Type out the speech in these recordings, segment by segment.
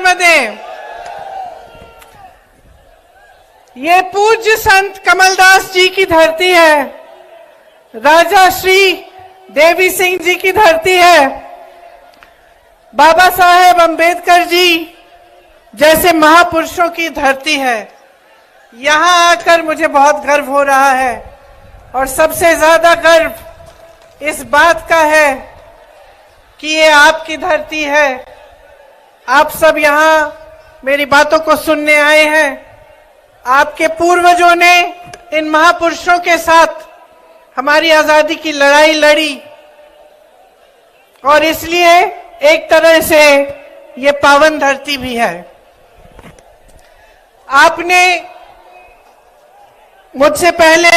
नर्मदे। ये पूज्य संत कमलदास जी की धरती है, राजा श्री देवी सिंह जी की धरती है, बाबा साहेब अंबेडकर जी जैसे महापुरुषों की धरती है। यहां आकर मुझे बहुत गर्व हो रहा है और सबसे ज्यादा गर्व इस बात का है कि ये आपकी धरती है। आप सब यहां मेरी बातों को सुनने आए हैं। आपके पूर्वजों ने इन महापुरुषों के साथ हमारी आजादी की लड़ाई लड़ी और इसलिए एक तरह से ये पावन धरती भी है। आपने मुझसे पहले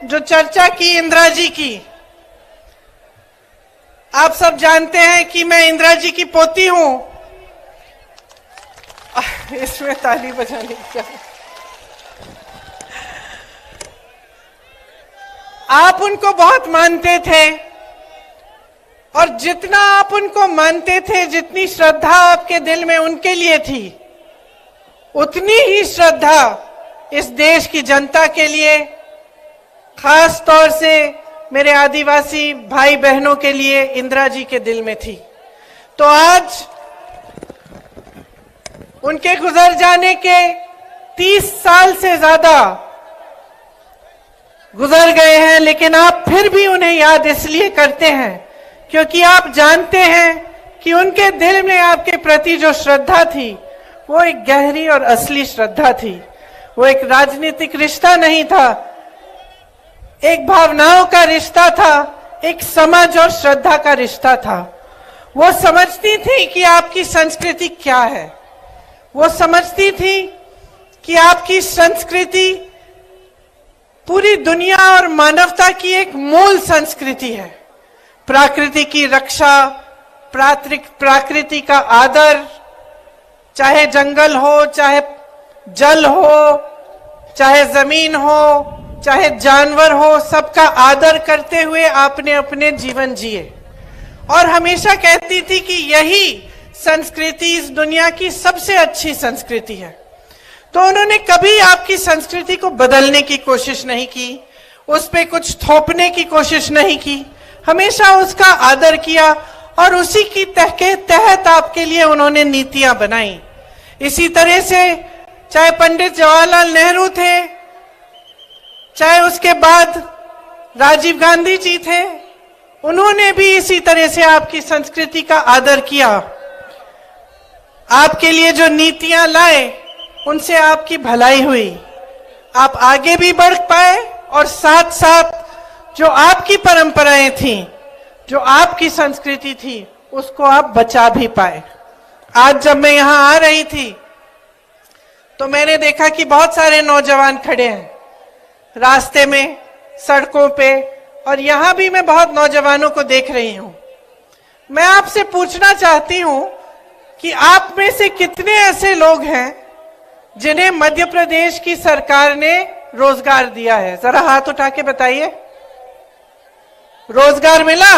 जो चर्चा की इंदिरा जी की, आप सब जानते हैं कि मैं इंदिरा जी की पोती हूं। इसमें ताली बजाने का आप उनको बहुत मानते थे और जितना आप उनको मानते थे, जितनी श्रद्धा आपके दिल में उनके लिए थी, उतनी ही श्रद्धा इस देश की जनता के लिए, खास तौर से मेरे आदिवासी भाई बहनों के लिए इंदिरा जी के दिल में थी। तो आज उनके गुजर जाने के 30 साल से ज्यादा गुजर गए हैं, लेकिन आप फिर भी उन्हें याद इसलिए करते हैं क्योंकि आप जानते हैं कि उनके दिल में आपके प्रति जो श्रद्धा थी वो एक गहरी और असली श्रद्धा थी। वो एक राजनीतिक रिश्ता नहीं था, एक भावनाओं का रिश्ता था, एक समझ और श्रद्धा का रिश्ता था। वो समझती थी कि आपकी संस्कृति क्या है, वो समझती थी कि आपकी संस्कृति पूरी दुनिया और मानवता की एक मूल संस्कृति है। प्रकृति की रक्षा, प्रकृति का आदर, चाहे जंगल हो, चाहे जल हो, चाहे जमीन हो, चाहे जानवर हो, सबका आदर करते हुए आपने अपने जीवन जिए। और हमेशा कहती थी कि यही संस्कृति इस दुनिया की सबसे अच्छी संस्कृति है। तो उन्होंने कभी आपकी संस्कृति को बदलने की कोशिश नहीं की, उस पे कुछ थोपने की कोशिश नहीं की, हमेशा उसका आदर किया और उसी की तहत आपके लिए उन्होंने नीतियां बनाई। इसी तरह से चाहे पंडित जवाहरलाल नेहरू थे, चाहे उसके बाद राजीव गांधी जी थे, उन्होंने भी इसी तरह से आपकी संस्कृति का आदर किया। आपके लिए जो नीतियां लाए उनसे आपकी भलाई हुई, आप आगे भी बढ़ पाए और साथ साथ जो आपकी परंपराएं थी, जो आपकी संस्कृति थी, उसको आप बचा भी पाए। आज जब मैं यहां आ रही थी तो मैंने देखा कि बहुत सारे नौजवान खड़े हैं रास्ते में, सड़कों पे, और यहां भी मैं बहुत नौजवानों को देख रही हूं। मैं आपसे पूछना चाहती हूं कि आप में से कितने ऐसे लोग हैं जिन्हें मध्य प्रदेश की सरकार ने रोजगार दिया है? जरा हाथ उठा के बताइए। रोजगार मिला?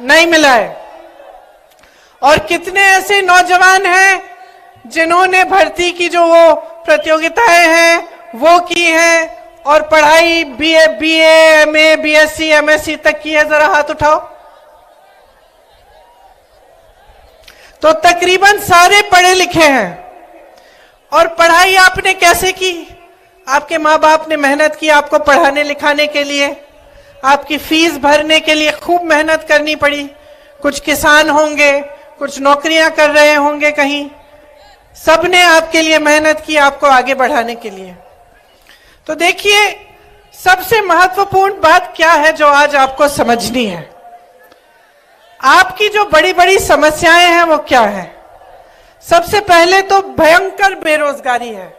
नहीं मिला है। और कितने ऐसे नौजवान हैं जिन्होंने भर्ती की जो वो प्रतियोगिताएं हैं वो की हैं और पढ़ाई बीए, एमए, बीएससी, एमएससी तक की है? जरा हाथ उठाओ। तो तकरीबन सारे पढ़े लिखे हैं। और पढ़ाई आपने कैसे की? आपके माँ बाप ने मेहनत की आपको पढ़ाने लिखाने के लिए, आपकी फीस भरने के लिए खूब मेहनत करनी पड़ी। कुछ किसान होंगे, कुछ नौकरियां कर रहे होंगे कहीं, सबने आपके लिए मेहनत की आपको आगे बढ़ाने के लिए। तो देखिए, सबसे महत्वपूर्ण बात क्या है जो आज आपको समझनी है? आपकी जो बड़ी बड़ी समस्याएं हैं वो क्या है? सबसे पहले तो भयंकर बेरोजगारी है।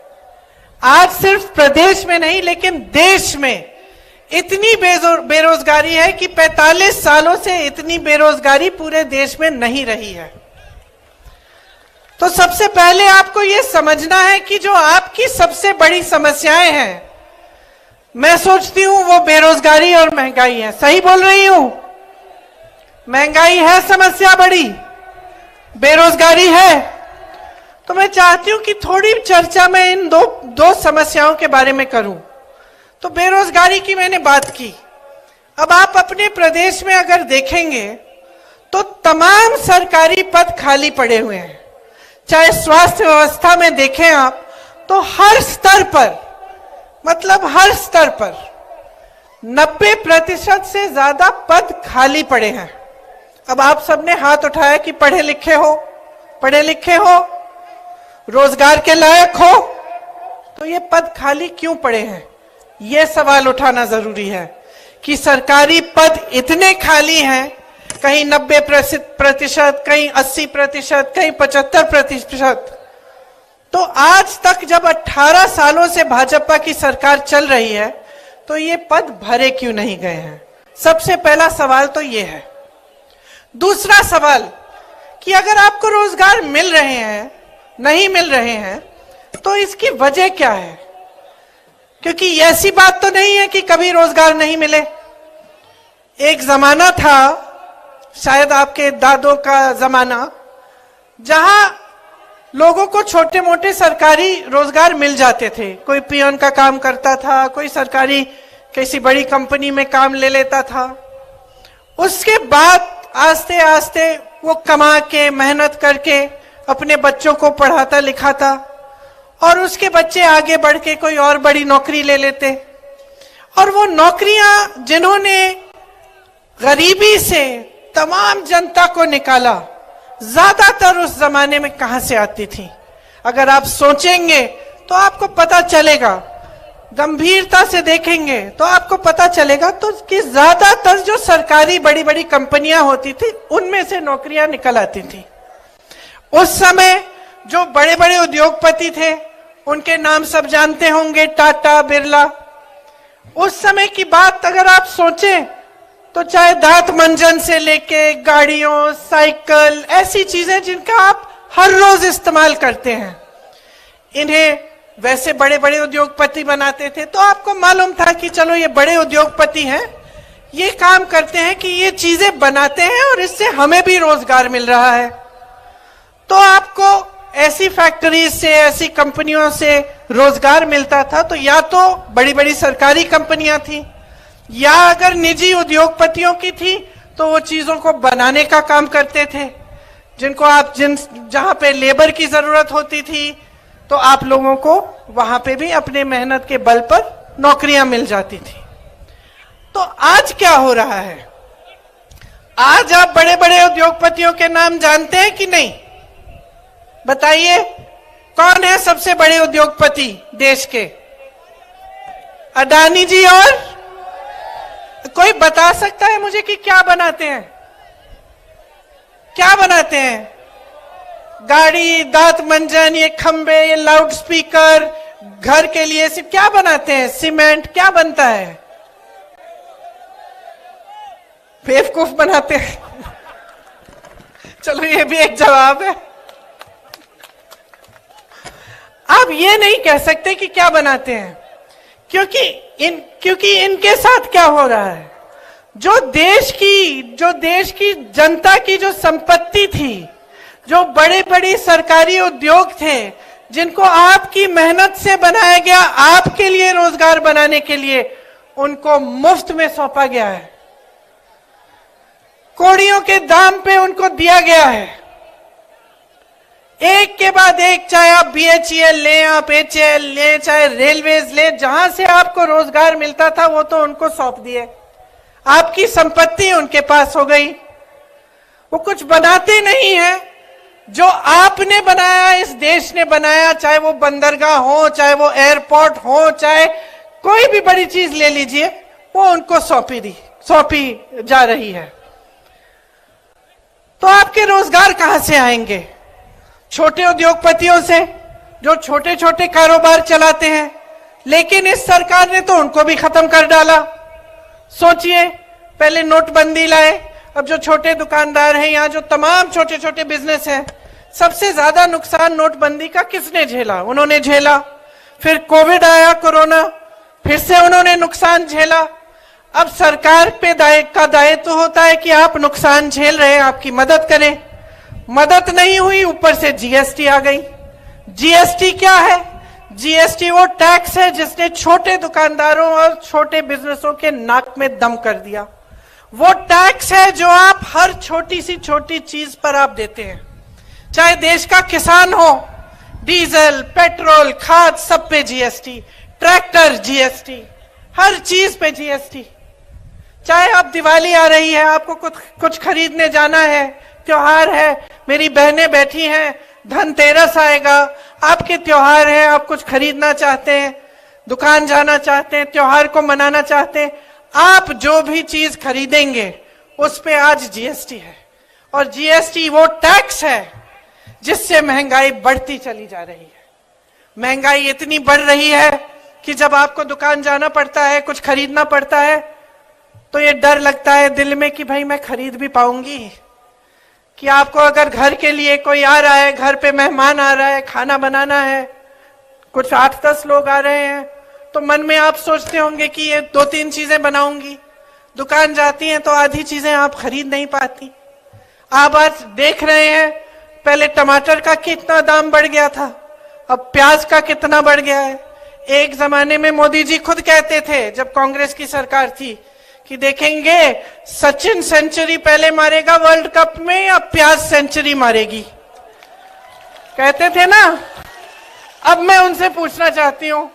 आज सिर्फ प्रदेश में नहीं लेकिन देश में इतनी बेरोजगारी है कि 45 सालों से इतनी बेरोजगारी पूरे देश में नहीं रही है। तो सबसे पहले आपको यह समझना है कि जो आपकी सबसे बड़ी समस्याएं हैं, मैं सोचती हूं वो बेरोजगारी और महंगाई है। सही बोल रही हूं? महंगाई है समस्या बड़ी, बेरोजगारी है। तो मैं चाहती हूं कि थोड़ी चर्चा मैं इन दो समस्याओं के बारे में करूं। तो बेरोजगारी की मैंने बात की। अब आप अपने प्रदेश में अगर देखेंगे तो तमाम सरकारी पद खाली पड़े हुए हैं। चाहे स्वास्थ्य व्यवस्था में देखें आप तो हर स्तर पर, मतलब हर स्तर पर 90% से ज्यादा पद खाली पड़े हैं। अब आप सबने हाथ उठाया कि पढ़े लिखे हो, रोजगार के लायक हो, तो ये पद खाली क्यों पड़े हैं? ये सवाल उठाना जरूरी है कि सरकारी पद इतने खाली हैं, कहीं 90%, कहीं 80%, कहीं 75%। तो आज तक जब 18 सालों से भाजपा की सरकार चल रही है तो ये पद भरे क्यों नहीं गए हैं? सबसे पहला सवाल तो ये है। दूसरा सवाल कि अगर आपको रोजगार मिल रहे हैं, नहीं मिल रहे हैं, तो इसकी वजह क्या है? क्योंकि ऐसी बात तो नहीं है कि कभी रोजगार नहीं मिले। एक जमाना था, शायद आपके दादों का जमाना, जहां लोगों को छोटे मोटे सरकारी रोजगार मिल जाते थे। कोई पियन का काम करता था, कोई सरकारी किसी बड़ी कंपनी में काम ले लेता था। उसके बाद आस्ते आस्ते वो कमा के, मेहनत करके अपने बच्चों को पढ़ाता लिखाता और उसके बच्चे आगे बढ़ के कोई और बड़ी नौकरी ले लेते। और वो नौकरियां जिन्होंने गरीबी से तमाम जनता को निकाला, ज्यादातर उस जमाने में कहां से आती थी? अगर आप सोचेंगे तो आपको पता चलेगा, गंभीरता से देखेंगे तो आपको पता चलेगा तो कि ज्यादातर जो सरकारी बड़ी बड़ी कंपनियां होती थी उनमें से नौकरियां निकल आती थी। उस समय जो बड़े बड़े उद्योगपति थे उनके नाम सब जानते होंगे, टाटा, बिरला। उस समय की बात अगर आप सोचें तो चाहे दांत मंजन से लेके गाड़ियों, साइकिल, ऐसी चीजें जिनका आप हर रोज इस्तेमाल करते हैं, इन्हें वैसे बड़े बड़े उद्योगपति बनाते थे। तो आपको मालूम था कि चलो ये बड़े उद्योगपति हैं, ये काम करते हैं कि ये चीजें बनाते हैं और इससे हमें भी रोजगार मिल रहा है। तो आपको ऐसी फैक्ट्रीज से, ऐसी कंपनियों से रोजगार मिलता था। तो या तो बड़ी बड़ी सरकारी कंपनियां थी, या अगर निजी उद्योगपतियों की थी तो वो चीजों को बनाने का काम करते थे, जिनको आप जहां पे लेबर की जरूरत होती थी तो आप लोगों को वहां पे भी अपने मेहनत के बल पर नौकरियां मिल जाती थी। तो आज क्या हो रहा है? आज आप बड़े बड़े उद्योगपतियों के नाम जानते हैं कि नहीं? बताइए, कौन है सबसे बड़े उद्योगपति देश के? अडानी जी। और कोई बता सकता है मुझे कि क्या बनाते हैं? क्या बनाते हैं? गाड़ी, दांत मंजन, ये खंबे, ये लाउड स्पीकर, घर के लिए सिर्फ क्या बनाते हैं? सीमेंट। क्या बनता है? बेवकूफ बनाते हैं। चलो ये भी एक जवाब है। आप ये नहीं कह सकते कि क्या बनाते हैं, क्योंकि इनके साथ क्या हो रहा है? जो देश की जनता की जो संपत्ति थी, जो बड़े बड़े सरकारी उद्योग थे, जिनको आपकी मेहनत से बनाया गया, आपके लिए रोजगार बनाने के लिए, उनको मुफ्त में सौंपा गया है। कौड़ियों के दाम पे उनको दिया गया है। एक के बाद एक, चाहे आप BHEL लें, आप HAL लें, चाहे रेलवेज लें, जहां से आपको रोजगार मिलता था वो तो उनको सौंप दिए। आपकी संपत्ति उनके पास हो गई। वो कुछ बनाते नहीं है, जो आपने बनाया, इस देश ने बनाया, चाहे वो बंदरगाह हो, चाहे वो एयरपोर्ट हो, चाहे कोई भी बड़ी चीज ले लीजिए, वो उनको सौंपी जा रही है। तो आपके रोजगार कहां से आएंगे? छोटे उद्योगपतियों से, जो छोटे छोटे कारोबार चलाते हैं। लेकिन इस सरकार ने तो उनको भी खत्म कर डाला। सोचिए, पहले नोटबंदी लाए, अब जो छोटे दुकानदार हैं, यहाँ जो तमाम छोटे छोटे बिजनेस हैं, सबसे ज्यादा नुकसान नोटबंदी का किसने झेला? उन्होंने झेला। फिर कोविड आया, कोरोना, फिर से उन्होंने नुकसान झेला। अब सरकार पे का दायित्व होता है कि आप नुकसान झेल रहे हैं, आपकी मदद करें। मदद नहीं हुई, ऊपर से जीएसटी आ गई। जीएसटी क्या है? जीएसटी वो टैक्स है जिसने छोटे दुकानदारों और छोटे बिजनेसों के नाक में दम कर दिया। वो टैक्स है जो आप हर छोटी सी छोटी चीज पर आप देते हैं, चाहे देश का किसान हो, डीजल, पेट्रोल, खाद, सब पे जीएसटी, ट्रैक्टर जीएसटी, हर चीज पे जीएसटी। चाहे अब दिवाली आ रही है, आपको कुछ खरीदने जाना है, त्योहार है, मेरी बहनें बैठी हैं, धनतेरस आएगा, आपके त्योहार है, आप कुछ खरीदना चाहते हैं, दुकान जाना चाहते हैं, त्योहार को मनाना चाहते हैं, आप जो भी चीज खरीदेंगे उस पे आज जीएसटी है। और जीएसटी वो टैक्स है जिससे महंगाई बढ़ती चली जा रही है। महंगाई इतनी बढ़ रही है कि जब आपको दुकान जाना पड़ता है, कुछ खरीदना पड़ता है, तो ये डर लगता है दिल में कि भाई मैं खरीद भी पाऊंगी। कि आपको अगर घर के लिए कोई आ रहा है, घर पे मेहमान आ रहा है, खाना बनाना है, कुछ 8-10 लोग आ रहे हैं, तो मन में आप सोचते होंगे कि ये 2-3 चीजें बनाऊंगी। दुकान जाती हैं तो आधी चीजें आप खरीद नहीं पाती। आप आज देख रहे हैं, पहले टमाटर का कितना दाम बढ़ गया था, अब प्याज का कितना बढ़ गया है। एक जमाने में मोदी जी खुद कहते थे, जब कांग्रेस की सरकार थी, कि देखेंगे सचिन सेंचुरी पहले मारेगा वर्ल्ड कप में या प्याज सेंचुरी मारेगी, कहते थे ना। अब मैं उनसे पूछना चाहती हूं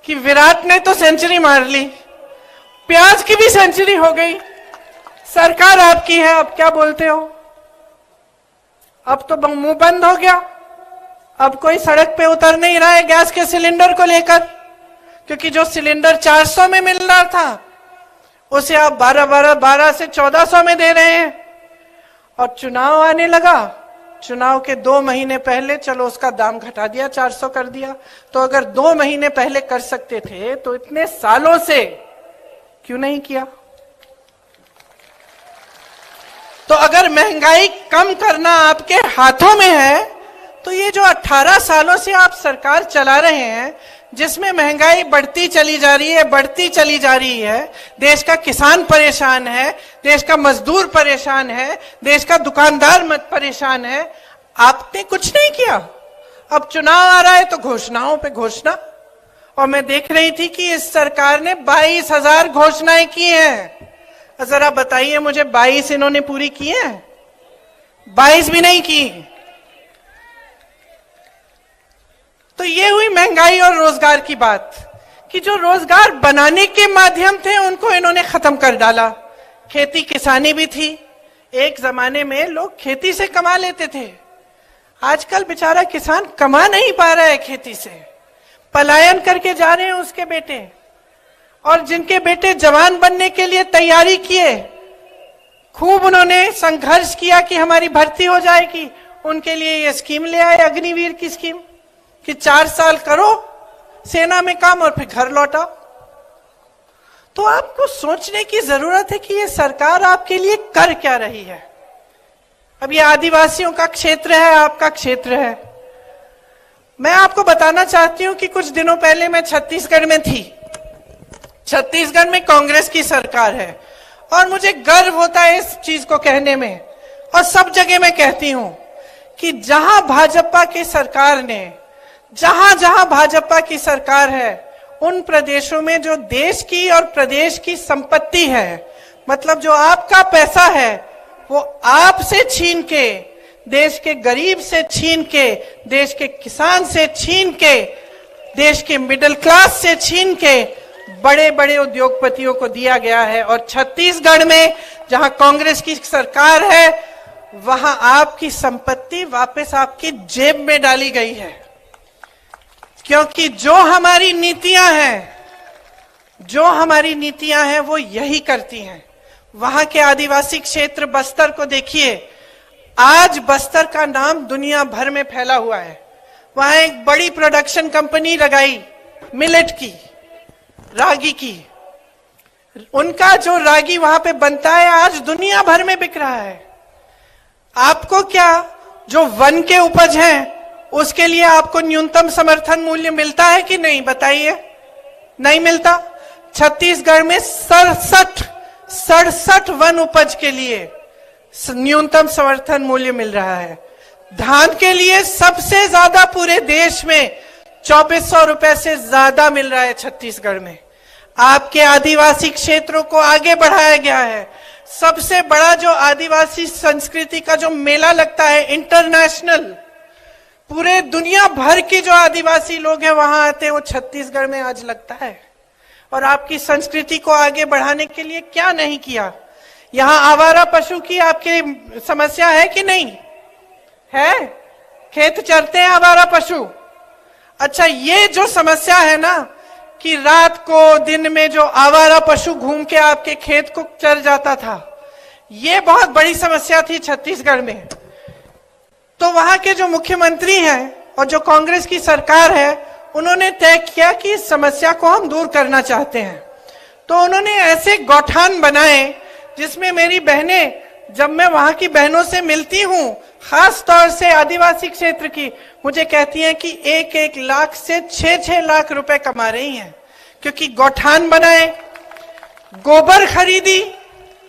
कि विराट ने तो सेंचुरी मार ली, प्याज की भी सेंचुरी हो गई, सरकार आपकी है, अब क्या बोलते हो? अब तो मुंह बंद हो गया। अब कोई सड़क पे उतर नहीं रहा है गैस के सिलेंडर को लेकर, क्योंकि जो सिलेंडर 400 में मिल रहा था उसे आप 12 से 1400 में दे रहे हैं। और चुनाव आने लगा, चुनाव के 2 महीने पहले चलो उसका दाम घटा दिया, 400 कर दिया। तो अगर 2 महीने पहले कर सकते थे तो इतने सालों से क्यों नहीं किया? तो अगर महंगाई कम करना आपके हाथों में है, तो ये जो 18 सालों से आप सरकार चला रहे हैं, जिसमें महंगाई बढ़ती चली जा रही है, देश का किसान परेशान है, देश का मजदूर परेशान है, देश का दुकानदार परेशान है, आपने कुछ नहीं किया। अब चुनाव आ रहा है तो घोषणाओं पे घोषणा। और मैं देख रही थी कि इस सरकार ने 22,000 घोषणाएं की हैं। जरा बताइए मुझे, 22 इन्होंने पूरी की हैं? 22 भी नहीं की। तो ये हुई महंगाई और रोजगार की बात, कि जो रोजगार बनाने के माध्यम थे उनको इन्होंने खत्म कर डाला। खेती किसानी भी थी, एक जमाने में लोग खेती से कमा लेते थे, आजकल बेचारा किसान कमा नहीं पा रहा है खेती से, पलायन करके जा रहे हैं उसके बेटे। और जिनके बेटे जवान बनने के लिए तैयारी किए, खूब उन्होंने संघर्ष किया कि हमारी भर्ती हो जाएगी, उनके लिए ये स्कीम ले आए, अग्निवीर की स्कीम, कि 4 साल करो सेना में काम और फिर घर लौटाओ। तो आपको सोचने की जरूरत है कि ये सरकार आपके लिए कर क्या रही है। अब ये आदिवासियों का क्षेत्र है, आपका क्षेत्र है। मैं आपको बताना चाहती हूं कि कुछ दिनों पहले मैं छत्तीसगढ़ में थी। छत्तीसगढ़ में कांग्रेस की सरकार है और मुझे गर्व होता है इस चीज को कहने में, और सब जगह मैं कहती हूं कि जहां भाजपा की सरकार ने, जहां जहां भाजपा की सरकार है, उन प्रदेशों में जो देश की और प्रदेश की संपत्ति है, मतलब जो आपका पैसा है, वो आपसे छीन के, देश के गरीब से छीन के, देश के किसान से छीन के, देश के मिडिल क्लास से छीन के बड़े बड़े उद्योगपतियों को दिया गया है। और छत्तीसगढ़ में जहां कांग्रेस की सरकार है, वहां आपकी संपत्ति वापस आपकी जेब में डाली गई है। क्योंकि जो हमारी नीतियां हैं वो यही करती हैं। वहां के आदिवासी क्षेत्र बस्तर को देखिए, आज बस्तर का नाम दुनिया भर में फैला हुआ है। वहां एक बड़ी प्रोडक्शन कंपनी लगाई मिलेट की, रागी की। उनका जो रागी वहां पे बनता है आज दुनिया भर में बिक रहा है। आपको क्या, जो वन के उपज हैं उसके लिए आपको न्यूनतम समर्थन मूल्य मिलता है कि नहीं, बताइए? नहीं मिलता। छत्तीसगढ़ में 67 वन उपज के लिए न्यूनतम समर्थन मूल्य मिल रहा है। धान के लिए सबसे ज्यादा पूरे देश में 2400 रुपए से ज्यादा मिल रहा है छत्तीसगढ़ में। आपके आदिवासी क्षेत्रों को आगे बढ़ाया गया है। सबसे बड़ा जो आदिवासी संस्कृति का जो मेला लगता है इंटरनेशनल, पूरे दुनिया भर के जो आदिवासी लोग हैं वहां आते हैं, वो छत्तीसगढ़ में आज लगता है। और आपकी संस्कृति को आगे बढ़ाने के लिए क्या नहीं किया। यहां आवारा पशु की आपकी समस्या है कि नहीं है? खेत चरते हैं आवारा पशु। अच्छा, ये जो समस्या है ना कि रात को दिन में जो आवारा पशु घूम के आपके खेत को चर जाता था, ये बहुत बड़ी समस्या थी छत्तीसगढ़ में। तो वहां के जो मुख्यमंत्री हैं और जो कांग्रेस की सरकार है, उन्होंने तय किया कि इस समस्या को हम दूर करना चाहते हैं। तो उन्होंने ऐसे गौठान बनाए जिसमें मेरी बहनें, जब मैं वहां की बहनों से मिलती हूं, खास तौर से आदिवासी क्षेत्र की, मुझे कहती हैं कि 1-1 लाख से 6-6 लाख रुपए कमा रही हैं, क्योंकि गौठान बनाए, गोबर खरीदी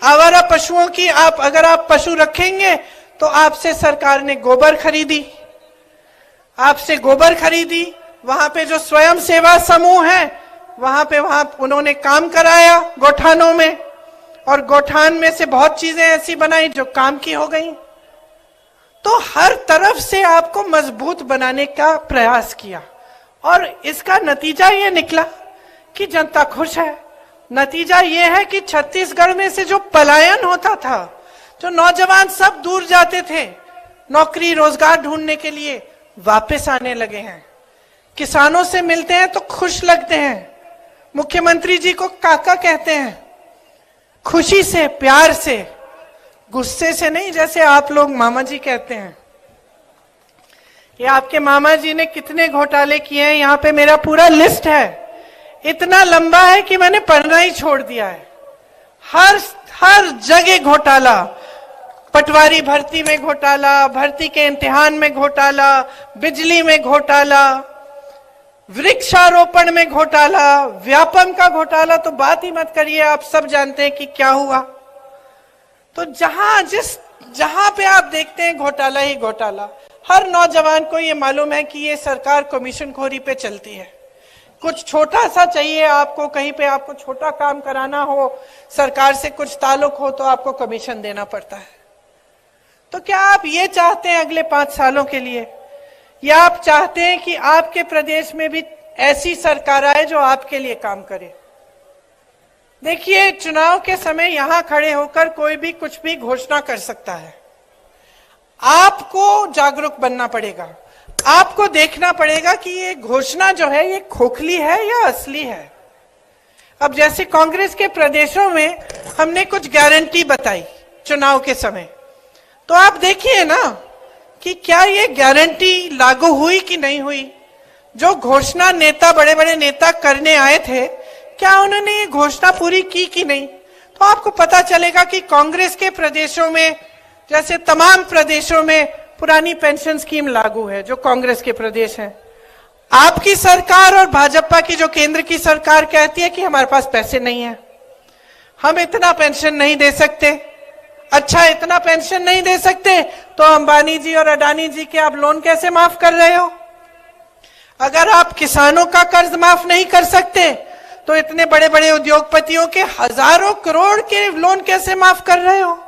आवारा पशुओं की। अगर आप पशु रखेंगे तो आपसे सरकार ने गोबर खरीदी, आपसे गोबर खरीदी। वहां पे जो स्वयं सेवा समूह है वहां उन्होंने काम कराया गौठानों में, और गौठान में से बहुत चीजें ऐसी बनाई जो काम की हो गई। तो हर तरफ से आपको मजबूत बनाने का प्रयास किया, और इसका नतीजा ये निकला कि जनता खुश है। नतीजा ये है कि छत्तीसगढ़ में से जो पलायन होता था, जो नौजवान सब दूर जाते थे नौकरी रोजगार ढूंढने के लिए, वापस आने लगे हैं। किसानों से मिलते हैं तो खुश लगते हैं, मुख्यमंत्री जी को काका कहते हैं, खुशी से, प्यार से, गुस्से से नहीं जैसे आप लोग मामा जी कहते हैं। ये आपके मामा जी ने कितने घोटाले किए हैं, यहाँ पे मेरा पूरा लिस्ट है, इतना लंबा है कि मैंने पढ़ना ही छोड़ दिया है। हर जगह घोटाला, पटवारी भर्ती में घोटाला, भर्ती के इम्तिहान में घोटाला, बिजली में घोटाला, वृक्षारोपण में घोटाला, व्यापम का घोटाला तो बात ही मत करिए, आप सब जानते हैं कि क्या हुआ। तो जहां पे आप देखते हैं घोटाला ही घोटाला। हर नौजवान को ये मालूम है कि ये सरकार कमीशन खोरी पे चलती है। कुछ छोटा सा चाहिए आपको, कहीं पे आपको छोटा काम कराना हो, सरकार से कुछ ताल्लुक हो, तो आपको कमीशन देना पड़ता है। तो क्या आप ये चाहते हैं अगले 5 सालों के लिए, या आप चाहते हैं कि आपके प्रदेश में भी ऐसी सरकार आए जो आपके लिए काम करे? देखिए, चुनाव के समय यहां खड़े होकर कोई भी कुछ भी घोषणा कर सकता है। आपको जागरूक बनना पड़ेगा, आपको देखना पड़ेगा कि ये घोषणा जो है ये खोखली है या असली है। अब जैसे कांग्रेस के प्रदेशों में हमने कुछ गारंटी बताई चुनाव के समय, तो आप देखिए ना कि क्या ये गारंटी लागू हुई कि नहीं हुई। जो घोषणा नेता, बड़े बड़े नेता करने आए थे, क्या उन्होंने ये घोषणा पूरी की कि नहीं। तो आपको पता चलेगा कि कांग्रेस के प्रदेशों में, जैसे तमाम प्रदेशों में पुरानी पेंशन स्कीम लागू है, जो कांग्रेस के प्रदेश हैं। आपकी सरकार और भाजपा की जो केंद्र की सरकार कहती है कि हमारे पास पैसे नहीं है, हम इतना पेंशन नहीं दे सकते। अच्छा, इतना पेंशन नहीं दे सकते तो अंबानी जी और अडानी जी के आप लोन कैसे माफ कर रहे हो? अगर आप किसानों का कर्ज माफ नहीं कर सकते तो इतने बड़े बड़े उद्योगपतियों के हजारों करोड़ के लोन कैसे माफ कर रहे हो?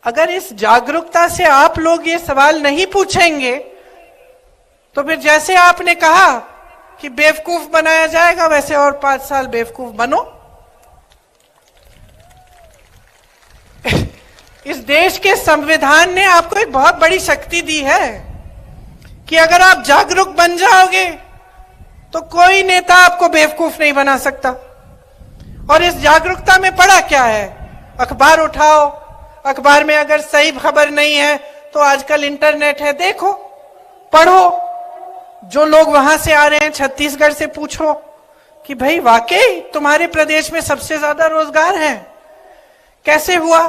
अगर इस जागरूकता से आप लोग ये सवाल नहीं पूछेंगे तो फिर जैसे आपने कहा कि बेवकूफ बनाया जाएगा, वैसे और 5 साल बेवकूफ बनो। इस देश के संविधान ने आपको एक बहुत बड़ी शक्ति दी है कि अगर आप जागरूक बन जाओगे तो कोई नेता आपको बेवकूफ नहीं बना सकता। और इस जागरूकता में पड़ा क्या है? अखबार उठाओ, अखबार में अगर सही खबर नहीं है तो आजकल इंटरनेट है, देखो, पढ़ो। जो लोग वहां से आ रहे हैं छत्तीसगढ़ से पूछो कि भाई वाकई तुम्हारे प्रदेश में सबसे ज्यादा रोजगार है, कैसे हुआ?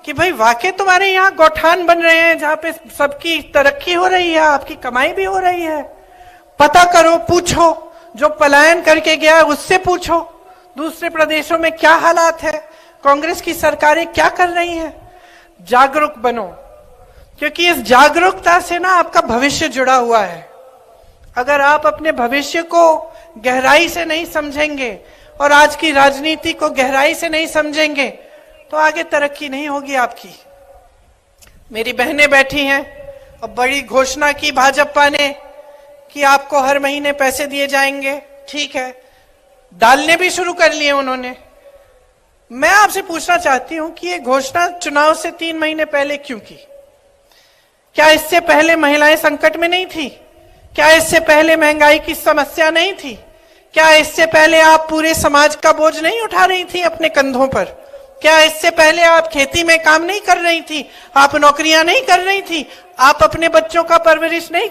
कि भाई वाकई तुम्हारे यहाँ गौठान बन रहे हैं जहां पे सबकी तरक्की हो रही है, आपकी कमाई भी हो रही है। पता करो, पूछो, जो पलायन करके गया है उससे पूछो, दूसरे प्रदेशों में क्या हालात है, कांग्रेस की सरकारें क्या कर रही हैं। जागरूक बनो। क्योंकि इस जागरूकता से ना आपका भविष्य जुड़ा हुआ है। अगर आप अपने भविष्य को गहराई से नहीं समझेंगे और आज की राजनीति को गहराई से नहीं समझेंगे तो आगे तरक्की नहीं होगी आपकी। मेरी बहनें बैठी हैं, अब बड़ी घोषणा की भाजपा ने कि आपको हर महीने पैसे दिए जाएंगे। ठीक है, डालने भी शुरू कर लिए उन्होंने। मैं आपसे पूछना चाहती हूं कि ये घोषणा चुनाव से 3 महीने पहले क्यों की? क्या इससे पहले महिलाएं संकट में नहीं थी? क्या इससे पहले महंगाई की समस्या नहीं थी? क्या इससे पहले आप पूरे समाज का बोझ नहीं उठा रही थी अपने कंधों पर? क्या इससे पहले आप खेती में काम नहीं कर रही थी? आप नौकरियां नहीं कर रही थी? आप अपने बच्चों का परवरिश नहीं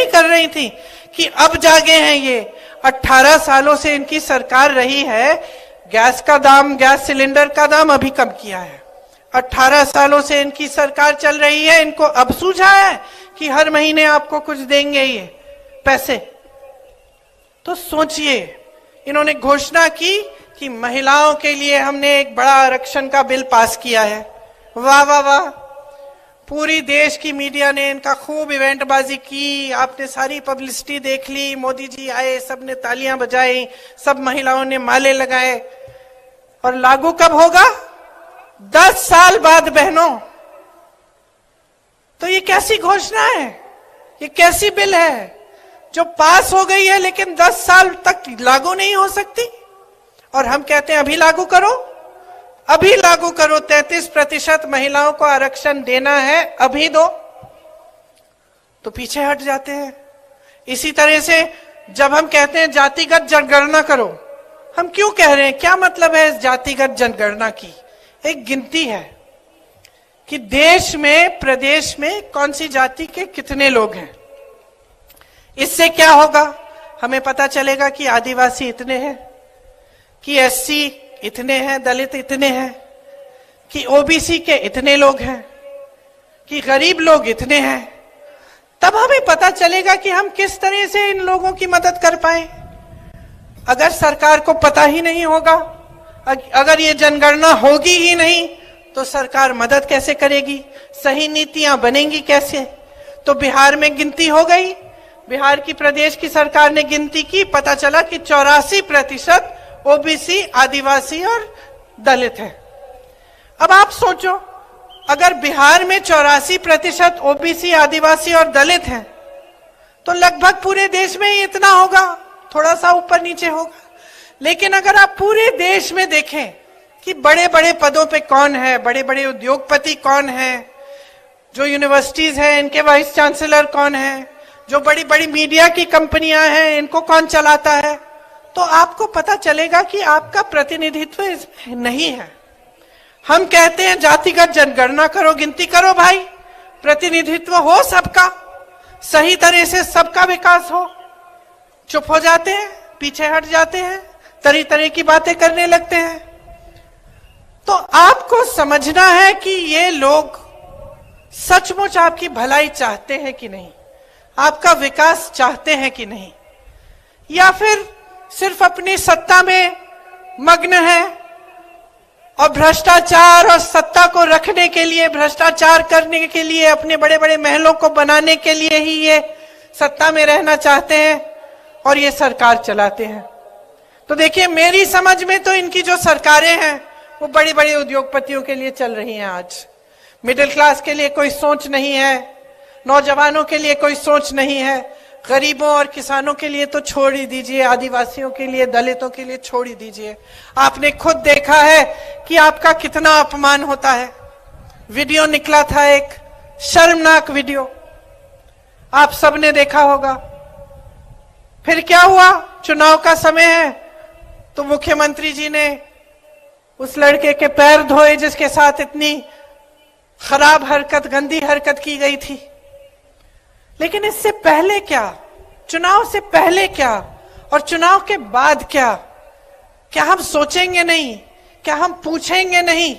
कर रही थी? कि अब जागे हैं ये? 18 सालों से इनकी सरकार रही है, गैस सिलेंडर का दाम अभी कम किया है। 18 सालों से इनकी सरकार चल रही है, इनको अब सूझा है कि हर महीने आपको कुछ देंगे ये पैसे। तो सोचिए, इन्होंने घोषणा की कि महिलाओं के लिए हमने एक बड़ा आरक्षण का बिल पास किया है। वाह वाह वाह, पूरी देश की मीडिया ने इनका खूब इवेंटबाजी की, आपने सारी पब्लिसिटी देख ली, मोदी जी आए, सबने तालियां बजाई, सब महिलाओं ने माले लगाए। और लागू कब होगा? 10 साल बाद बहनों। तो ये कैसी घोषणा है? ये कैसी बिल है जो पास हो गई है लेकिन 10 साल तक लागू नहीं हो सकती? और हम कहते हैं अभी लागू करो, अभी लागू करो, 33% महिलाओं को आरक्षण देना है, अभी दो। तो पीछे हट जाते हैं। इसी तरह से जब हम कहते हैं जातिगत जनगणना करो, हम क्यों कह रहे हैं? क्या मतलब है इस जातिगत जनगणना की? एक गिनती है कि देश में, प्रदेश में कौन सी जाति के कितने लोग हैं। इससे क्या होगा? हमें पता चलेगा कि आदिवासी इतने हैं, कि एससी इतने हैं, दलित इतने हैं, कि ओबीसी के इतने लोग हैं, कि गरीब लोग इतने हैं। तब हमें पता चलेगा कि हम किस तरह से इन लोगों की मदद कर पाए। अगर सरकार को पता ही नहीं होगा, अगर ये जनगणना होगी ही नहीं, तो सरकार मदद कैसे करेगी? सही नीतियां बनेंगी कैसे? तो बिहार में गिनती हो गई, बिहार की प्रदेश की सरकार ने गिनती की, पता चला कि 84% ओबीसी, आदिवासी और दलित है। अब आप सोचो, अगर बिहार में 84% ओबीसी, आदिवासी और दलित हैं, तो लगभग पूरे देश में ही इतना होगा, थोड़ा सा ऊपर नीचे होगा। लेकिन अगर आप पूरे देश में देखें कि बड़े बड़े पदों पे कौन है, बड़े बड़े उद्योगपति कौन है, जो यूनिवर्सिटीज हैं इनके वाइस चांसलर कौन है, जो बड़ी बड़ी मीडिया की कंपनियां हैं इनको कौन चलाता है, तो आपको पता चलेगा कि आपका प्रतिनिधित्व इसमें नहीं है। हम कहते हैं जातिगत जनगणना करो, गिनती करो भाई, प्रतिनिधित्व हो सबका, सही तरह से सबका विकास हो। चुप हो जाते हैं, पीछे हट जाते हैं, तरह तरह की बातें करने लगते हैं। तो आपको समझना है कि ये लोग सचमुच आपकी भलाई चाहते हैं कि नहीं, आपका विकास चाहते हैं कि नहीं, या फिर सिर्फ अपनी सत्ता में मग्न है और भ्रष्टाचार और सत्ता को रखने के लिए, भ्रष्टाचार करने के लिए, अपने बड़े बड़े महलों को बनाने के लिए ही ये सत्ता में रहना चाहते हैं और ये सरकार चलाते हैं। तो देखिए, मेरी समझ में तो इनकी जो सरकारें हैं वो बड़ी बड़ी उद्योगपतियों के लिए चल रही हैं। आज मिडिल क्लास के लिए कोई सोच नहीं है, नौजवानों के लिए कोई सोच नहीं है, गरीबों और किसानों के लिए तो छोड़ ही दीजिए, आदिवासियों के लिए, दलितों के लिए छोड़ ही दीजिए। आपने खुद देखा है कि आपका कितना अपमान होता है। वीडियो निकला था, एक शर्मनाक वीडियो, आप सबने देखा होगा। फिर क्या हुआ? चुनाव का समय है तो मुख्यमंत्री जी ने उस लड़के के पैर धोए जिसके साथ इतनी खराब हरकत, गंदी हरकत की गई थी। लेकिन इससे पहले क्या, चुनाव से पहले क्या और चुनाव के बाद क्या? क्या हम सोचेंगे नहीं, क्या हम पूछेंगे नहीं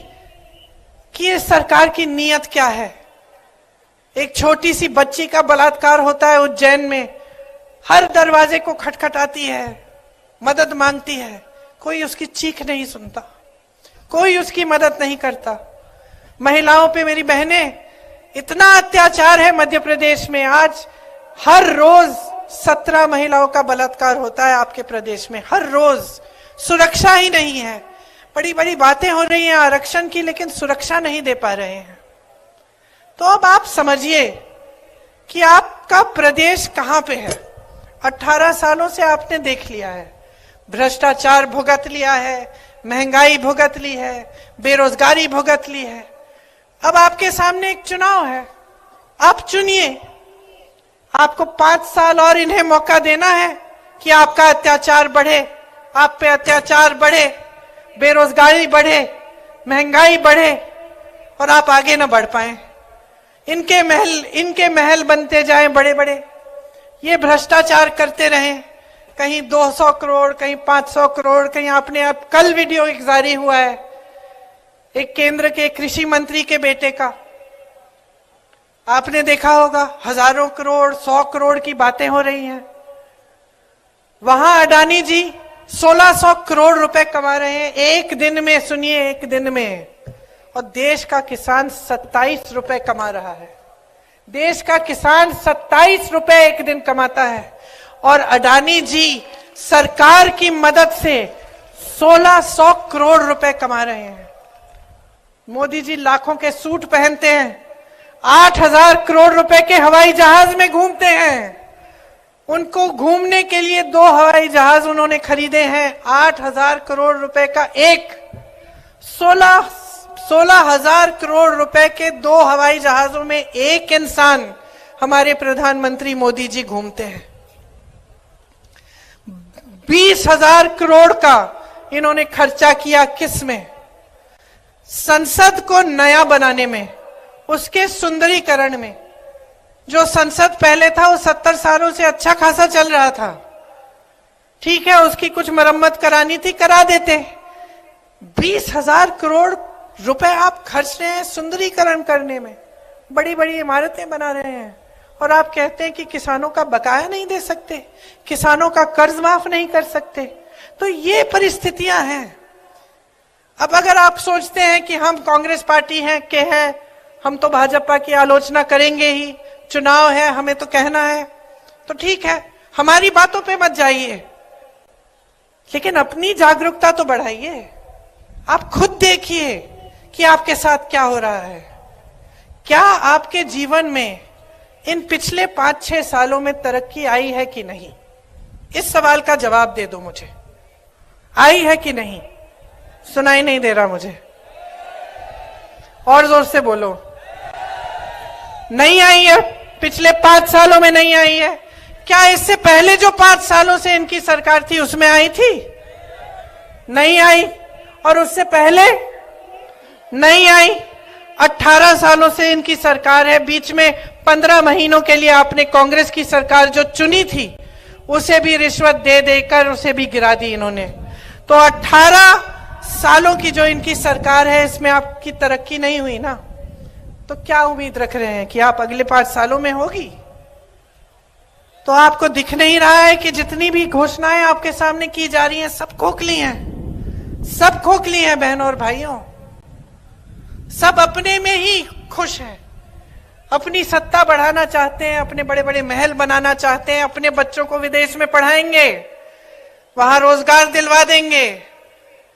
कि ये सरकार की नीयत क्या है? एक छोटी सी बच्ची का बलात्कार होता है उज्जैन में, हर दरवाजे को खटखटाती है, मदद मांगती है, कोई उसकी चीख नहीं सुनता, कोई उसकी मदद नहीं करता। महिलाओं पे, मेरी बहनें, इतना अत्याचार है मध्य प्रदेश में। आज हर रोज 17 महिलाओं का बलात्कार होता है आपके प्रदेश में, हर रोज। सुरक्षा ही नहीं है। बड़ी बड़ी बातें हो रही हैं आरक्षण की, लेकिन सुरक्षा नहीं दे पा रहे हैं। तो अब आप समझिए कि आपका प्रदेश कहां पे है। 18 सालों से आपने देख लिया है, भ्रष्टाचार भुगत लिया है, महंगाई भुगत ली है, बेरोजगारी भुगत ली है। अब आपके सामने एक चुनाव है, आप चुनिए। आपको 5 साल और इन्हें मौका देना है कि आपका अत्याचार बढ़े, आप पे अत्याचार बढ़े, बेरोजगारी बढ़े, महंगाई बढ़े और आप आगे ना बढ़ पाए। इनके महल बनते जाएं बड़े बड़े, ये भ्रष्टाचार करते रहें। कहीं 200 करोड़, कहीं 500 करोड़, कहीं आपने अब कल वीडियो एक जारी हुआ है एक केंद्र के कृषि मंत्री के बेटे का, आपने देखा होगा। हजारों करोड़, 100 करोड़ की बातें हो रही हैं। वहां अडानी जी 1600 करोड़ रुपए कमा रहे हैं एक दिन में, सुनिए, एक दिन में। और देश का किसान 27 रुपए कमा रहा है। देश का किसान 27 रुपए एक दिन कमाता है और अडानी जी सरकार की मदद से 1600 करोड़ रुपए कमा रहे हैं। मोदी जी लाखों के सूट पहनते हैं, 8000 करोड़ रुपए के हवाई जहाज में घूमते हैं। उनको घूमने के लिए 2 हवाई जहाज उन्होंने खरीदे हैं। 8000 करोड़ रुपए का एक, 16,000 करोड़ रुपए के 2 हवाई जहाजों में एक इंसान हमारे प्रधानमंत्री मोदी जी घूमते हैं। 20,000 करोड़ का इन्होंने खर्चा किया किस में? संसद को नया बनाने में, उसके सुंदरीकरण में। जो संसद पहले था वो 70 सालों से अच्छा खासा चल रहा था। ठीक है, उसकी कुछ मरम्मत करानी थी, करा देते। 20,000 करोड़ रुपए आप खर्च रहे हैं सुंदरीकरण करने में, बड़ी बड़ी इमारतें बना रहे हैं, और आप कहते हैं कि किसानों का बकाया नहीं दे सकते, किसानों का कर्ज माफ नहीं कर सकते। तो ये परिस्थितियां हैं। अब अगर आप सोचते हैं कि हम कांग्रेस पार्टी हैं, हम तो भाजपा की आलोचना करेंगे ही, चुनाव है, हमें तो कहना है, तो ठीक है, हमारी बातों पे मत जाइए, लेकिन अपनी जागरूकता तो बढ़ाइए। आप खुद देखिए कि आपके साथ क्या हो रहा है। क्या आपके जीवन में इन पिछले 5-6 सालों में तरक्की आई है कि नहीं? इस सवाल का जवाब दे दो मुझे। आई है कि नहीं? सुनाई नहीं दे रहा मुझे, और जोर से बोलो। नहीं आई है, पिछले 5 सालों में नहीं आई है। क्या इससे पहले जो 5 सालों से इनकी सरकार थी उसमें आई थी? नहीं आई। और उससे पहले नहीं आई। 18 सालों से इनकी सरकार है। बीच में 15 महीनों के लिए आपने कांग्रेस की सरकार जो चुनी थी उसे भी रिश्वत दे देकर उसे भी गिरा दी इन्होंने। तो 18 सालों की जो इनकी सरकार है, इसमें आपकी तरक्की नहीं हुई ना। तो क्या उम्मीद रख रहे हैं कि आप अगले 5 सालों में होगी? तो आपको दिख नहीं रहा है कि जितनी भी घोषणाएं आपके सामने की जा रही हैं सब खोखली हैं, सब खोखली हैं बहनों और भाइयों। सब अपने में ही खुश हैं, अपनी सत्ता बढ़ाना चाहते हैं, अपने बड़े बड़े महल बनाना चाहते हैं, अपने बच्चों को विदेश में पढ़ाएंगे, वहां रोजगार दिलवा देंगे,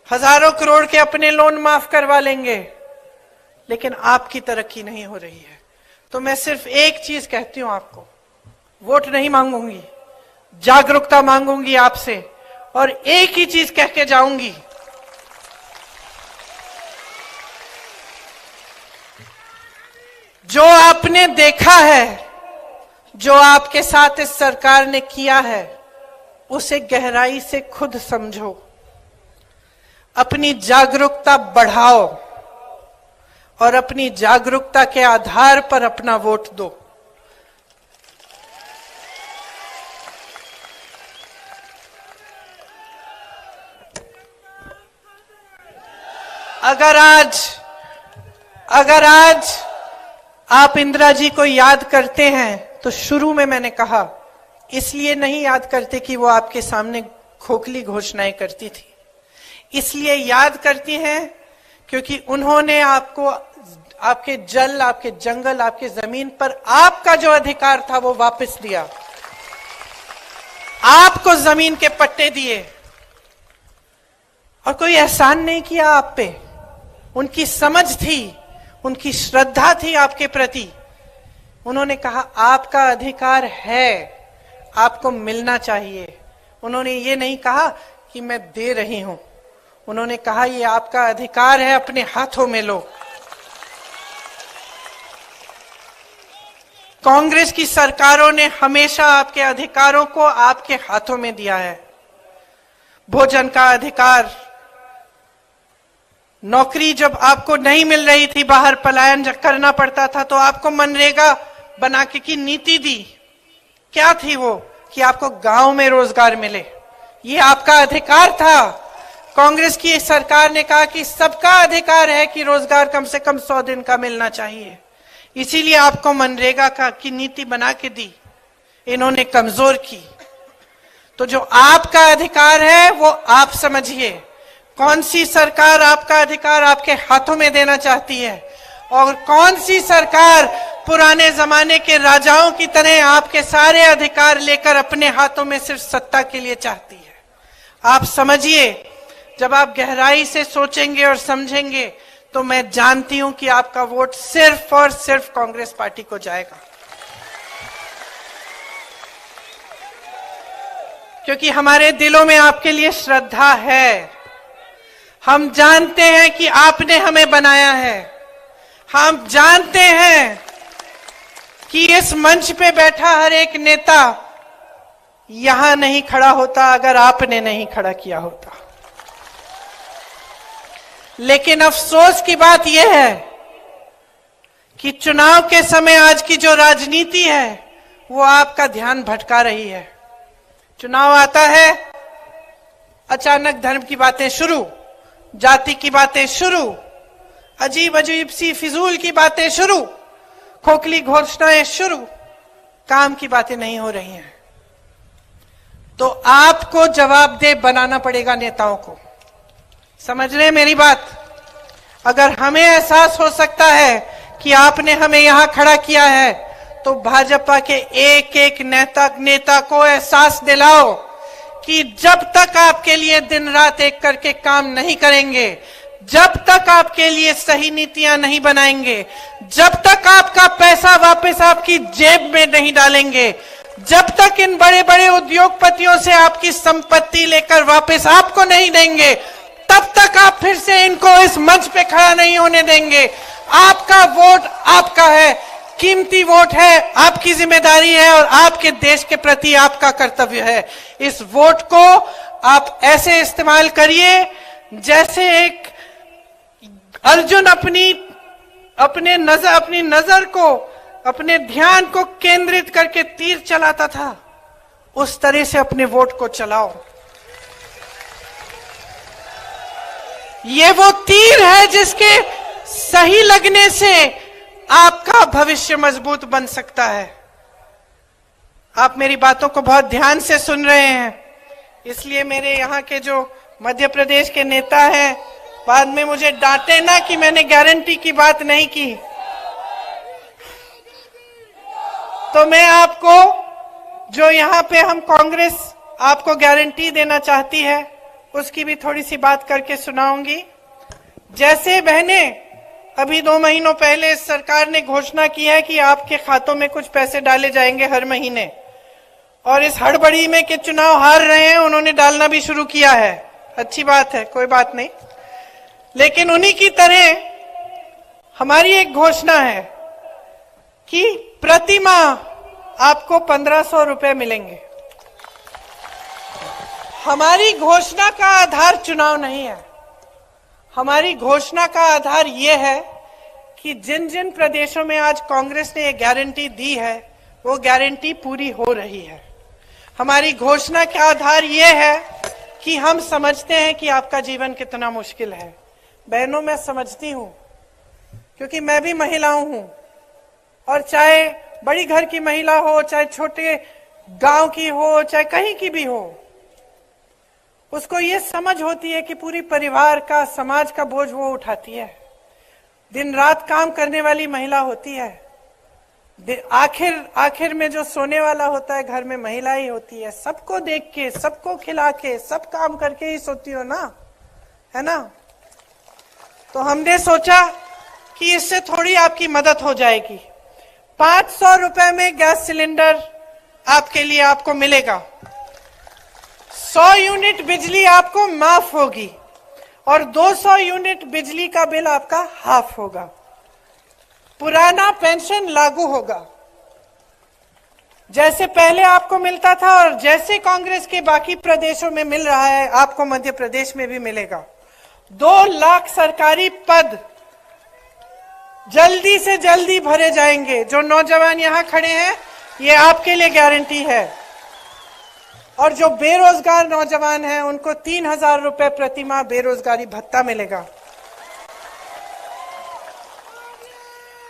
हजारों करोड़ के अपने लोन माफ करवा लेंगे, लेकिन आपकी तरक्की नहीं हो रही है। तो मैं सिर्फ एक चीज कहती हूं आपको, वोट नहीं मांगूंगी, जागरूकता मांगूंगी आपसे, और एक ही चीज कह के जाऊंगी, जो आपने देखा है, जो आपके साथ इस सरकार ने किया है, उसे गहराई से खुद समझो, अपनी जागरूकता बढ़ाओ और अपनी जागरूकता के आधार पर अपना वोट दो। अगर आज आप इंदिरा जी को याद करते हैं तो शुरू में मैंने कहा इसलिए नहीं याद करते कि वो आपके सामने खोखली घोषणाएं करती थी, इसलिए याद करती हैं क्योंकि उन्होंने आपको आपके जल, आपके जंगल, आपके जमीन पर आपका जो अधिकार था वो वापस दिया, आपको जमीन के पट्टे दिए और कोई एहसान नहीं किया आप पे। उनकी समझ थी, उनकी श्रद्धा थी आपके प्रति। उन्होंने कहा आपका अधिकार है, आपको मिलना चाहिए। उन्होंने ये नहीं कहा कि मैं दे रही हूं, उन्होंने कहा ये आपका अधिकार है, अपने हाथों में लो। कांग्रेस की सरकारों ने हमेशा आपके अधिकारों को आपके हाथों में दिया है। भोजन का अधिकार, नौकरी जब आपको नहीं मिल रही थी, बाहर पलायन जब करना पड़ता था, तो आपको मनरेगा बना के की नीति दी। क्या थी वो? कि आपको गांव में रोजगार मिले। ये आपका अधिकार था। कांग्रेस की सरकार ने कहा कि सबका अधिकार है कि रोजगार कम से कम 100 दिन का मिलना चाहिए, इसीलिए आपको मनरेगा की नीति बना के दी। इन्होंने कमजोर की। तो जो आपका अधिकार है वो आप समझिए। कौन सी सरकार आपका अधिकार आपके हाथों में देना चाहती है और कौन सी सरकार पुराने जमाने के राजाओं की तरह आपके सारे अधिकार लेकर अपने हाथों में सिर्फ सत्ता के लिए चाहती है? आप समझिए। जब आप गहराई से सोचेंगे और समझेंगे तो मैं जानती हूं कि आपका वोट सिर्फ और सिर्फ कांग्रेस पार्टी को जाएगा, क्योंकि हमारे दिलों में आपके लिए श्रद्धा है। हम जानते हैं कि आपने हमें बनाया है। हम जानते हैं कि इस मंच पे बैठा हर एक नेता यहां नहीं खड़ा होता अगर आपने नहीं खड़ा किया होता। लेकिन अफसोस की बात यह है कि चुनाव के समय आज की जो राजनीति है वो आपका ध्यान भटका रही है। चुनाव आता है, अचानक धर्म की बातें शुरू, जाति की बातें शुरू, अजीब अजीब सी फिजूल की बातें शुरू, खोखली घोषणाएं शुरू, काम की बातें नहीं हो रही हैं। तो आपको जवाबदेह बनाना पड़ेगा नेताओं को। समझ रहे हैं मेरी बात? अगर हमें एहसास हो सकता है कि आपने हमें यहां खड़ा किया है, तो भाजपा के एक एक नेता को एहसास दिलाओ कि जब तक आपके लिए दिन रात एक करके काम नहीं करेंगे, जब तक आपके लिए सही नीतियां नहीं बनाएंगे, जब तक आपका पैसा वापस आपकी जेब में नहीं डालेंगे, जब तक इन बड़े बड़े उद्योगपतियों से आपकी संपत्ति लेकर वापस आपको नहीं देंगे, तब तक आप फिर से इनको इस मंच पे खड़ा नहीं होने देंगे। आपका वोट आपका है, कीमती वोट है, आपकी जिम्मेदारी है और आपके देश के प्रति आपका कर्तव्य है। इस वोट को आप ऐसे इस्तेमाल करिए जैसे एक अर्जुन अपनी नजर को, अपने ध्यान को केंद्रित करके तीर चलाता था, उस तरह से अपने वोट को चलाओ। ये वो तीर है जिसके सही लगने से आपका भविष्य मजबूत बन सकता है। आप मेरी बातों को बहुत ध्यान से सुन रहे हैं, इसलिए मेरे यहाँ के जो मध्य प्रदेश के नेता हैं, बाद में मुझे डांटे ना कि मैंने गारंटी की बात नहीं की। तो मैं आपको, जो यहाँ पे हम कांग्रेस आपको गारंटी देना चाहती है, उसकी भी थोड़ी सी बात करके सुनाऊंगी। जैसे बहनें, अभी 2 महीनों पहले इस सरकार ने घोषणा की है कि आपके खातों में कुछ पैसे डाले जाएंगे हर महीने, और इस हड़बड़ी में कि चुनाव हार रहे हैं उन्होंने डालना भी शुरू किया है। अच्छी बात है, कोई बात नहीं। लेकिन उन्हीं की तरह हमारी एक घोषणा है कि प्रति माह आपको 1500 रुपए मिलेंगे। हमारी घोषणा का आधार चुनाव नहीं है। हमारी घोषणा का आधार यह है कि जिन जिन प्रदेशों में आज कांग्रेस ने ये गारंटी दी है, वो गारंटी पूरी हो रही है। हमारी घोषणा का आधार यह है कि हम समझते हैं कि आपका जीवन कितना मुश्किल है। बहनों, मैं समझती हूं, क्योंकि मैं भी महिलाओं हूं, और चाहे बड़ी घर की महिला हो, चाहे छोटे गांव की हो, चाहे कहीं की भी हो, उसको ये समझ होती है कि पूरी परिवार का, समाज का बोझ वो उठाती है। दिन रात काम करने वाली महिला होती है, आखिर में जो सोने वाला होता है घर में महिला ही होती है। सबको देख के, सबको खिला के, सब काम करके ही सोती हो ना, है ना। तो हमने सोचा कि इससे थोड़ी आपकी मदद हो जाएगी। 500 रुपए में गैस सिलेंडर आपके लिए आपको मिलेगा, 100 यूनिट बिजली आपको माफ होगी और 200 यूनिट बिजली का बिल आपका हाफ होगा। पुराना पेंशन लागू होगा, जैसे पहले आपको मिलता था और जैसे कांग्रेस के बाकी प्रदेशों में मिल रहा है, आपको मध्य प्रदेश में भी मिलेगा। 2 लाख सरकारी पद जल्दी से जल्दी भरे जाएंगे। जो नौजवान यहां खड़े हैं, ये आपके लिए गारंटी है। और जो बेरोजगार नौजवान हैं, उनको 3000 रुपए प्रति माह बेरोजगारी भत्ता मिलेगा।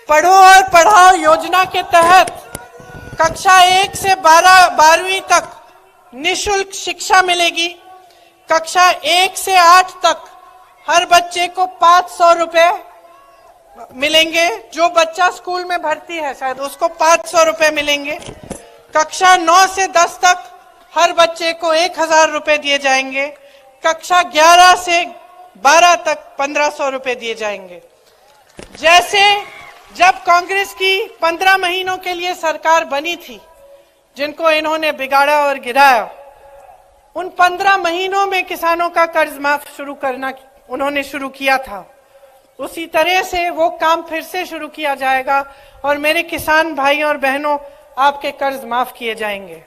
पढ़ो और पढ़ाओ योजना के तहत कक्षा 1 से 12वीं तक निःशुल्क शिक्षा मिलेगी। कक्षा 1 से 8 तक हर बच्चे को 500 रुपए मिलेंगे। जो बच्चा स्कूल में भर्ती है शायद, उसको 500 रुपए मिलेंगे। कक्षा 9 से 10 तक हर बच्चे को 1000 रुपए दिए जाएंगे। कक्षा 11 से 12 तक 1500 रुपए दिए जाएंगे। जैसे जब कांग्रेस की 15 महीनों के लिए सरकार बनी थी, जिनको इन्होंने बिगाड़ा और गिराया, उन 15 महीनों में किसानों का कर्ज माफ शुरू करना उन्होंने शुरू किया था। उसी तरह से वो काम फिर से शुरू किया जाएगा और मेरे किसान भाइयों और बहनों, आपके कर्ज माफ किए जाएंगे।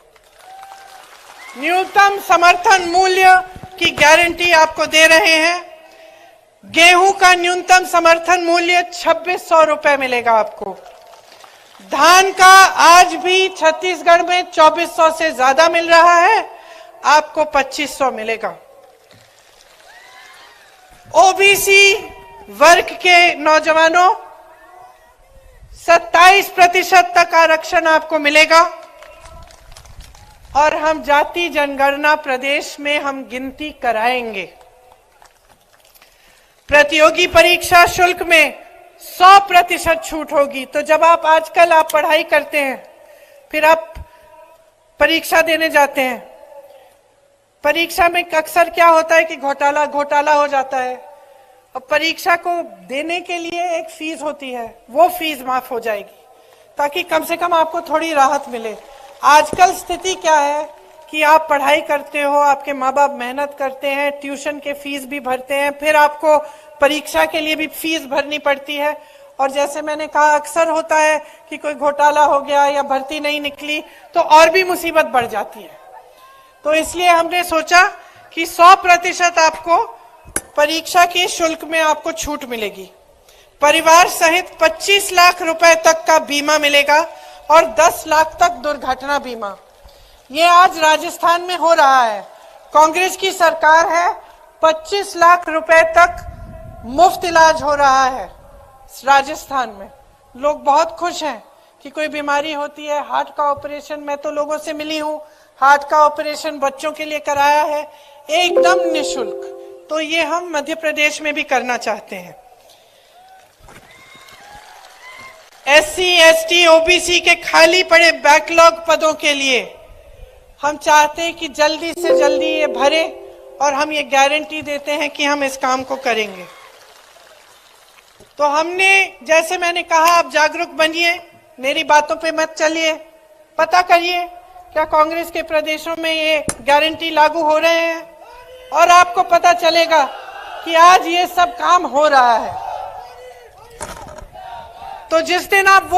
न्यूनतम समर्थन मूल्य की गारंटी आपको दे रहे हैं। गेहूं का न्यूनतम समर्थन मूल्य 2600 रुपए मिलेगा आपको। धान का आज भी छत्तीसगढ़ में 2400 से ज्यादा मिल रहा है, आपको 2500 मिलेगा। ओबीसी वर्ग के नौजवानों 27% तक आरक्षण आपको मिलेगा। और हम जाति जनगणना प्रदेश में हम गिनती कराएंगे। प्रतियोगी परीक्षा शुल्क में 100% छूट होगी। तो जब आजकल आप पढ़ाई करते हैं, फिर आप परीक्षा देने जाते हैं, परीक्षा में अक्सर क्या होता है कि घोटाला हो जाता है। अब परीक्षा को देने के लिए एक फीस होती है, वो फीस माफ हो जाएगी ताकि कम से कम आपको थोड़ी राहत मिले। आजकल स्थिति क्या है कि आप पढ़ाई करते हो, आपके माँ बाप मेहनत करते हैं, ट्यूशन के फीस भी भरते हैं, फिर आपको परीक्षा के लिए भी फीस भरनी पड़ती है। और जैसे मैंने कहा, अक्सर होता है कि कोई घोटाला हो गया या भर्ती नहीं निकली तो और भी मुसीबत बढ़ जाती है। तो इसलिए हमने सोचा कि 100% आपको परीक्षा के शुल्क में आपको छूट मिलेगी। परिवार सहित 25 लाख रुपए तक का बीमा मिलेगा और 10 लाख तक दुर्घटना बीमा। ये आज राजस्थान में हो रहा है। कांग्रेस की सरकार है, 25 लाख रुपए तक मुफ्त इलाज हो रहा है राजस्थान में। लोग बहुत खुश हैं कि कोई बीमारी होती है, हार्ट का ऑपरेशन, मैं तो लोगों से मिली हूं, हार्ट का ऑपरेशन बच्चों के लिए कराया है एकदम निःशुल्क। तो ये हम मध्य प्रदेश में भी करना चाहते हैं। SC, ST, OBC के खाली पड़े बैकलॉग पदों के लिए हम चाहते हैं कि जल्दी से जल्दी ये भरे और हम ये गारंटी देते हैं कि हम इस काम को करेंगे। तो हमने, जैसे मैंने कहा, आप जागरूक बनिए, मेरी बातों पे मत चलिए, पता करिए क्या कांग्रेस के प्रदेशों में ये गारंटी लागू हो रहे हैं और आपको पता चलेगा कि आज ये सब काम हो रहा है। तो जिस दिन आप